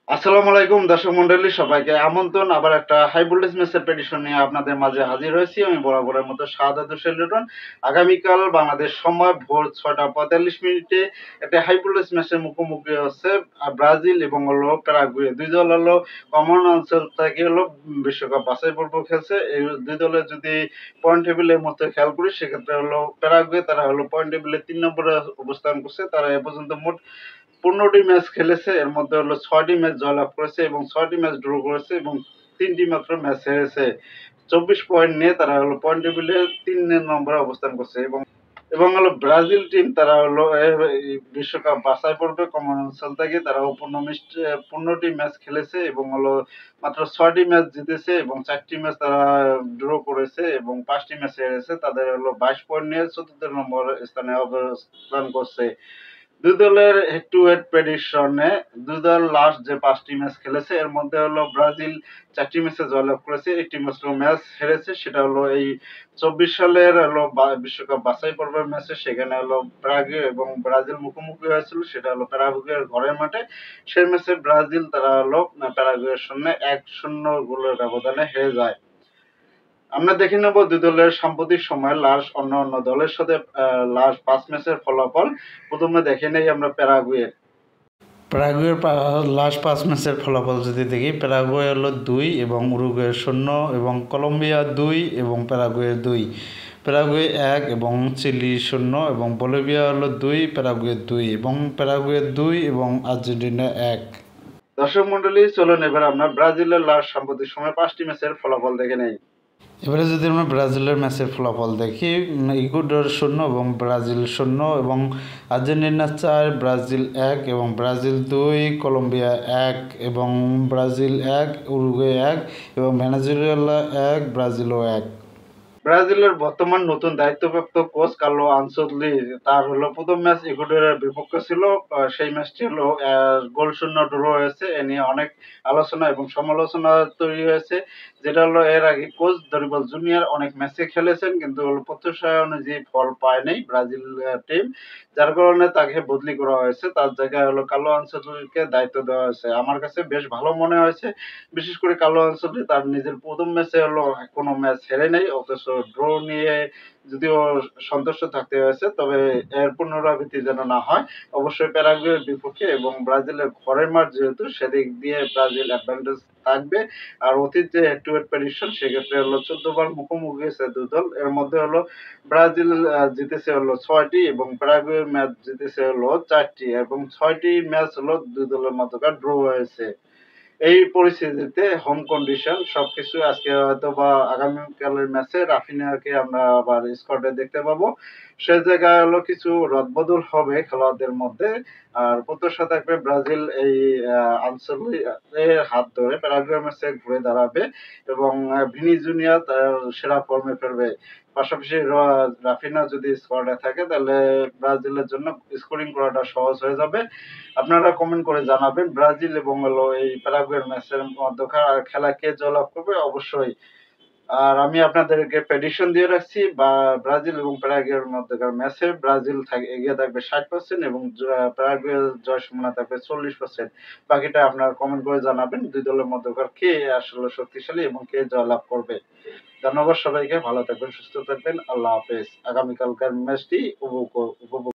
আসসালামু আলাইকুম দর্শক মন্ডলী, সবাইকে আমন্ত্রণ। আবার একটা হাই ভোল্টেজ ম্যাচের প্রেডিকশন নিয়ে আপনাদের মাঝে হাজির হয়েছি। আমি বরাবরের মতো শাহাদাত হোসেন লিটন। আগামীকাল বাংলাদেশ সময় ভোর 6টা 45 মিনিটে একটা হাই ভোল্টেজ ম্যাচের মুখোমুখি হচ্ছে ব্রাজিল এবং হলো প্যারাগুয়ে। দুই দল হলো কমন অঞ্চল থেকে হলো বিশ্বকাপ বাছাই পর্ব খেলছে। এই দুই দলের যদি পয়েন্ট টেবিলের মধ্যে খেয়াল করি, সেক্ষেত্রে হলো প্যারাগুয়ে, তারা হলো পয়েন্ট টেবিলে 3 নম্বরে অবস্থান করছে। তারা এ পর্যন্ত মোট 15টি ম্যাচ খেলেছে। এর মধ্যে হলো 6টি ম্যাচ জয়লাভ করেছে এবং 6টি ম্যাচ ড্র করেছে এবং 3টি মাত্র ম্যাচ হেরেছে। 24 পয়েন্ট নিয়ে তারা হলো পয়েন্ট টেবিলে 3 নম্বরে অবস্থান করছে এবং হলো ব্রাজিল টিম, তারা হলো এই বিশ্বকাপ বাছাই পর্বে কমন অঞ্চল থেকে তারাও 15টি ম্যাচ খেলেছে এবং হলো মাত্র 6টি ম্যাচ জিতেছে এবং 4টি ম্যাচ তারা ড্র করেছে এবং 5টি ম্যাচ হেরেছে। তাদের হলো 22 পয়েন্ট নিয়ে 4র্থ নম্বর স্থানে অবস্থান করছে। দুই দলের হেড টু হেড প্রেডিকশনে দুই দল লাস্ট যে 5টি ম্যাচ খেলেছে, এর মধ্যে হলো ব্রাজিল 4টি ম্যাচে জয়লাভ করেছে, একটি মাত্র ম্যাচ হেরেছে। সেটা হলো এই 24 সালের হলো বিশ্বকাপ বাছাই পর্বের ম্যাচে। সেখানে হলো প্রাগে এবং ব্রাজিল মুখোমুখি হয়েছিল, সেটা হলো প্যারাগুয়ের ঘরের মাঠে। সেই ম্যাচে ব্রাজিল তারা হলো প্যারাগুয়ের সামনে 1-0 গোলের ব্যবধানে হেরে যায়। আমরা দেখে নেব দুই দলের সাম্প্রতিক সময়ে অন্য দলের সাথে লাস্ট 5 ম্যাচের ফলাফল। প্রথমে দেখে নেই আমরা প্যারাগুয়ে। প্যারাগুয়ের লাস্ট 5 ম্যাচের ফলাফল যদি দেখি, প্যারাগুয়ে হলো 2 এবং উরুগুয়ে 0 এবং কলম্বিয়া 2 এবং প্যারাগুয়ে 2, প্যারাগুয়ে 1 এবং চিলি 0 এবং বলিভিয়া হলো 2, প্যারাগুয়ে 2 এবং প্যারাগুয়ে 2 এবং আর্জেন্টিনা 1। দর্শক মন্ডলী, চলুন এবার আমরা ব্রাজিলের লাস্ট সাম্প্রতিক সময়ে 5টি ম্যাচের ফলাফল দেখে নেই। এবারে যদি আমরা ব্রাজিলের ম্যাচের ফলাফল দেখি, ইকুয়েডর 0 এবং ব্রাজিল 0 এবং আর্জেন্টিনা 4, ব্রাজিল 1 এবং ব্রাজিল 2, কলম্বিয়া 1 এবং ব্রাজিল 1, উরুগুয়ে 1 এবং ভেনেজুয়েলা 1, ব্রাজিলও 1। ব্রাজিলের বর্তমান নতুন দায়িত্বপ্রাপ্ত কোচ কার্লো আনচেলত্তি, তার হলো প্রথম ম্যাচ ইকুয়েডরের বিপক্ষে ছিল। সেই ম্যাচটি হলো গোল শূন্য ড্র হয়েছে। এ নিয়ে অনেক আলোচনা এবং সমালোচনা তৈরি হয়েছে। যেটা হলো, এর আগে কোচ দরিবল জুনিয়র অনেক ম্যাচে খেলেছেন, কিন্তু হলো প্রত্যাশা অনুযায়ী ফল পায় নাই ব্রাজিল টিম, যার কারণে তাকে বদলি করা হয়েছে। তার জায়গায় হলো কার্লো আনচেলত্তিকে দায়িত্ব দেওয়া হয়েছে। আমার কাছে বেশ ভালো মনে হয়েছে। বিশেষ করে কার্লো আনচেলত্তি তার নিজের প্রথম ম্যাচে হলো কোনো ম্যাচ হেরে নাই, অথচ ড্র নিয়ে যদিও সন্তুষ্ট থাকতে হয়েছে, তবে এর পুনরাবৃত্তি যেন না হয়। অবশ্যই প্যারাগুয়ের বিপক্ষে এবং ব্রাজিলের ঘরের মাঠ যেহেতু, সেদিক দিয়ে ব্রাজিল অ্যাডভান্টেজ থাকবে। আর অতীত যে হেড টু হেড প্রেডিকশন, সেক্ষেত্রে হলো 14 বার মুখোমুখি হয়েছে দুই দল। এর মধ্যে হলো ব্রাজিল জিতেছে হলো 6টি এবং প্যারাগুয়ের ম্যাচ জিতেছে হলো 4টি এবং 6টি ম্যাচ হলো দুই দলের মধ্যকার ড্র হয়েছে। এই পরিস্থিতিতে হোম কন্ডিশন সবকিছু, আজকে হয়তো বা আগামীকালের ম্যাচে রাফিনিয়াকে আমরা আবার স্কোয়াডে দেখতে পাবো। সে জায়গায় হলো কিছু রদবদল হবে খেলোয়াড়দের মধ্যে। আর প্রত্যাশা থাকবে ব্রাজিল এই আনচেলত্তির হাত ধরে প্যারাগুয়ে ম্যাচে ঘুরে দাঁড়াবে এবং ভিনি জুনিয়র তার সেরা ফর্মে ফিরবে। পাশাপাশি রাফিনা যদি স্কোয়াডে থাকে, তাহলে ব্রাজিলের জন্য স্কোরিং করাটা সহজ হয়ে যাবে। আপনারা কমেন্ট করে জানাবেন ব্রাজিল এবং হলো এই প্যারাগুয়ের ম্যাচের মধ্যে খেলা কে জয়লাভ করবে অবশ্যই। আর আমি আপনাদেরকে প্রেডিকশন দিয়ে রাখছি, বা ব্রাজিল এবং প্যারাগুয়ের মধ্যকার ম্যাচে ব্রাজিল এগিয়ে থাকবে 60% এবং প্যারাগুয়ের জয় সম্ভাবনা থাকবে 40%। বাকিটা আপনারা কমেন্ট করে জানাবেন দুই দলের মধ্যকার কে আসলে শক্তিশালী এবং কে জয়লাভ করবে। ধন্যবাদ সবাইকে, ভালো থাকবেন, সুস্থ থাকবেন, আল্লাহ হাফেজ। আগামীকালকার ম্যাচটি উপভোগ